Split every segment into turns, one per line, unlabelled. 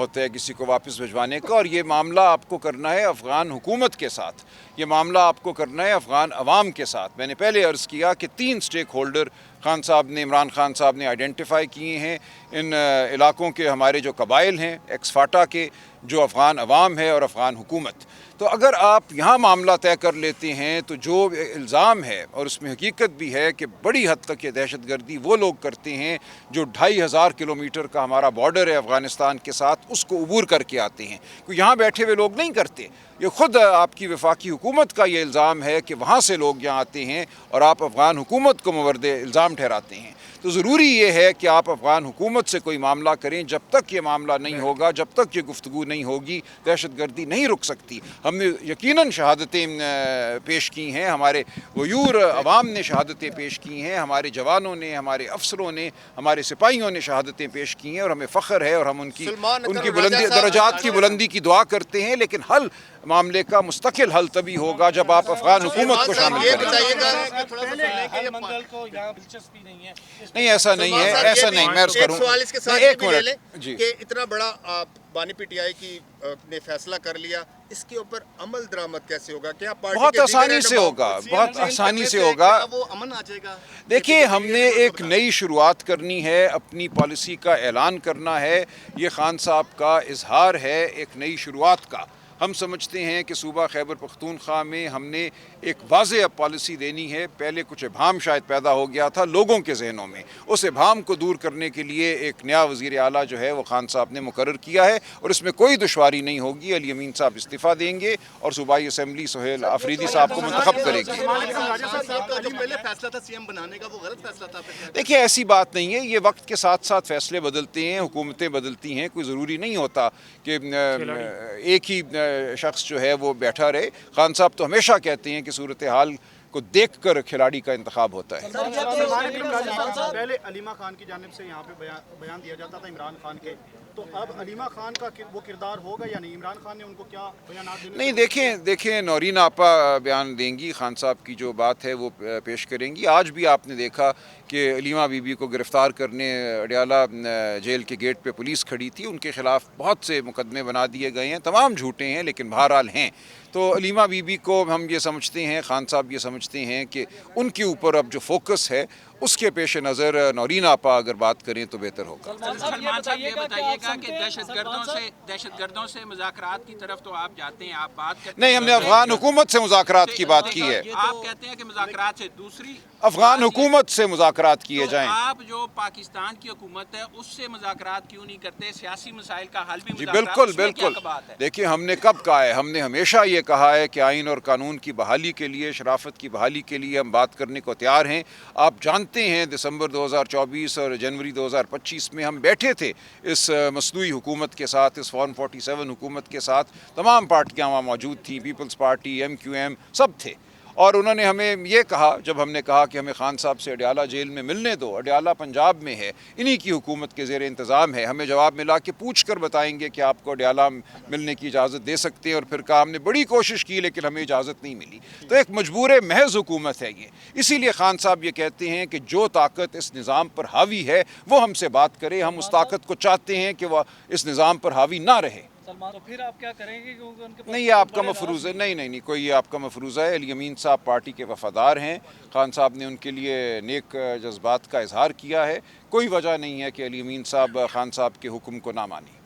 ہوتا ہے کسی کو واپس بھجوانے کا, اور یہ معاملہ آپ کو کرنا ہے افغان حکومت کے ساتھ, یہ معاملہ آپ کو کرنا ہے افغان عوام کے ساتھ. میں نے پہلے عرض کیا کہ 3 اسٹیک ہولڈر خان صاحب نے, عمران خان صاحب نے آئیڈینٹیفائی کیے ہیں. ان علاقوں کے ہمارے جو قبائل ہیں ایکس فاٹا کے, جو افغان عوام ہے اور افغان حکومت. تو اگر آپ یہاں معاملہ طے کر لیتے ہیں تو جو الزام ہے, اور اس میں حقیقت بھی ہے کہ بڑی حد تک یہ دہشت گردی وہ لوگ کرتے ہیں جو 2500 کلومیٹر کا ہمارا بارڈر ہے افغانستان کے ساتھ, اس کو عبور کر کے آتے ہیں. کیونکہ یہاں بیٹھے ہوئے لوگ نہیں کرتے, یہ خود آپ کی وفاقی حکومت کا یہ الزام ہے کہ وہاں سے لوگ یہاں آتے ہیں اور آپ افغان حکومت کو مورد الزام ٹھہراتے ہیں. تو ضروری یہ ہے کہ آپ افغان حکومت سے کوئی معاملہ کریں. جب تک یہ معاملہ نہیں ہوگا, جب تک یہ گفتگو نہیں ہوگی, دہشت گردی نہیں رک سکتی. ہم نے یقیناً شہادتیں پیش کی ہیں, ہمارے غیور عوام نے شہادتیں پیش کی ہیں, ہمارے جوانوں نے, ہمارے افسروں نے, ہمارے سپاہیوں نے شہادتیں پیش کی ہیں, اور ہمیں فخر ہے, اور ہم ان کی بلندی, درجات کی بلندی کی دعا کرتے ہیں. لیکن حل معاملے کا مستقل حل تبھی ہوگا جب آپ افغان حکومت کو شامل کریں. نہیں ایسا نہیں ہے, ایسا نہیں. میں عرض کروں
ایک سوال اس کے ساتھ
ایک
بھی لے لیں
منٹ
کہ اتنا بڑا بانی پی ٹی آئی کی نے فیصلہ کر لیا, اس کے اوپر عمل درآمد کیسے ہوگا؟ کیا پارٹی
بہت آسانی سے ہوگا, بہت آسانی سے ہوگا.
وہ امن آ جائے گا؟
دیکھیے ہم نے ایک نئی شروعات کرنی ہے, اپنی پالیسی کا اعلان کرنا ہے. یہ خان صاحب کا اظہار ہے ایک نئی شروعات کا. ہم سمجھتے ہیں کہ صوبہ خیبر پختونخوا میں ہم نے ایک واضح پالیسی دینی ہے. پہلے کچھ ابہام شاید پیدا ہو گیا تھا لوگوں کے ذہنوں میں, اس ابہام کو دور کرنے کے لیے ایک نیا وزیر اعلیٰ جو ہے وہ خان صاحب نے مقرر کیا ہے, اور اس میں کوئی دشواری نہیں ہوگی. علی امین صاحب استعفیٰ دیں گے اور صوبائی اسمبلی سہیل آفریدی صاحب کو منتخب کرے گی. دیکھیے ایسی بات نہیں ہے, یہ وقت کے ساتھ ساتھ فیصلے بدلتے ہیں, حکومتیں بدلتی ہیں, کوئی ضروری نہیں ہوتا کہ ایک ہی شخص جو ہے وہ بیٹھا رہے. خان صاحب تو ہمیشہ کہتے ہیں کہ صورتحال کو دیکھ کر کھلاڑی کا انتخاب ہوتا ہے.
پہلے علیمہ خان کی جانب سے یہاں پہ بیان دیا جاتا تھا عمران خان کے, تو اب علیمہ خان کا وہ کردار ہوگا یا نہیں؟ عمران خان نے ان کو کیا بیانات دینے؟
نہیں دیکھیں نورین آپا بیان دیں گی, خان صاحب کی جو بات ہے وہ پیش کریں گی. آج بھی آپ نے دیکھا کہ علیمہ بی بی کو گرفتار کرنے اڈیالہ جیل کے گیٹ پہ پولیس کھڑی تھی, ان کے خلاف بہت سے مقدمے بنا دیے گئے ہیں, تمام جھوٹے ہیں لیکن بہرحال ہیں. تو علیمہ بی بی کو ہم یہ سمجھتے ہیں, خان صاحب یہ سمجھتے ہیں کہ ان کے اوپر اب جو فوکس ہے اس کے پیش نظر نورین آپا اگر بات کریں تو بہتر ہوگا.
سلمان صاحب یہ بتائیے گا کہ دہشت گردوں سے مذاکرات کی طرف تو آپ جاتے ہیں, آپ بات کرتے ہیں.
نہیں, ہم نے افغان حکومت سے مذاکرات کی بات کی ہے.
آپ کہتے ہیں کہ مذاکرات سے, دوسری
افغان حکومت سے مذاکرات کیے جائیں.
آپ جو پاکستان کی حکومت ہے اس سے مذاکرات کیوں نہیں کرتے؟ سیاسی مسائل کا حل بھی
جی
مذاکرات,
بالکل. دیکھیے ہم نے کب کہا ہے, ہم نے ہمیشہ یہ کہا ہے کہ آئین اور قانون کی بحالی کے لیے, شرافت کی بحالی کے لیے ہم بات کرنے کو تیار ہیں. آپ جانتے ہیں دسمبر 2024 اور جنوری 2025 میں ہم بیٹھے تھے اس مصنوعی حکومت کے ساتھ, اس فارم 47 حکومت کے ساتھ. تمام پارٹیاں وہاں موجود تھیں, پیپلز پارٹی, MQM, سب تھے. اور انہوں نے ہمیں یہ کہا, جب ہم نے کہا کہ ہمیں خان صاحب سے اڈیالہ جیل میں ملنے دو, اڈیالہ پنجاب میں ہے, انہی کی حکومت کے زیر انتظام ہے, ہمیں جواب ملا کہ پوچھ کر بتائیں گے کہ آپ کو اڈیالہ ملنے کی اجازت دے سکتے ہیں. اور پھر کہا ہم نے بڑی کوشش کی لیکن ہمیں اجازت نہیں ملی. تو ایک مجبور محض حکومت ہے یہ. اسی لیے خان صاحب یہ کہتے ہیں کہ جو طاقت اس نظام پر حاوی ہے وہ ہم سے بات کرے. ہم اس طاقت کو چاہتے ہیں کہ وہ اس نظام پر حاوی نہ رہے.
تو پھر آپ کیا کریں گے؟
نہیں یہ آپ کا مفروضہ ہے. نہیں کوئی یہ آپ کا مفروضہ ہے. علی امین صاحب پارٹی کے وفادار ہیں, خان صاحب نے ان کے لیے نیک جذبات کا اظہار کیا ہے. کوئی وجہ نہیں ہے کہ علی امین صاحب خان صاحب کے حکم کو نہ مانیں.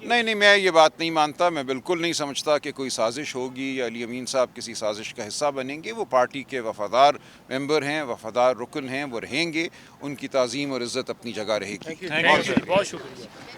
نہیں میں یہ بات نہیں مانتا. میں بالکل نہیں سمجھتا کہ کوئی سازش ہوگی یا علی امین صاحب کسی سازش کا حصہ بنیں گے. وہ پارٹی کے وفادار ممبر ہیں, وفادار رکن ہیں, وہ رہیں گے. ان کی تعظیم اور عزت اپنی جگہ رہے گی.
بہت شکریہ.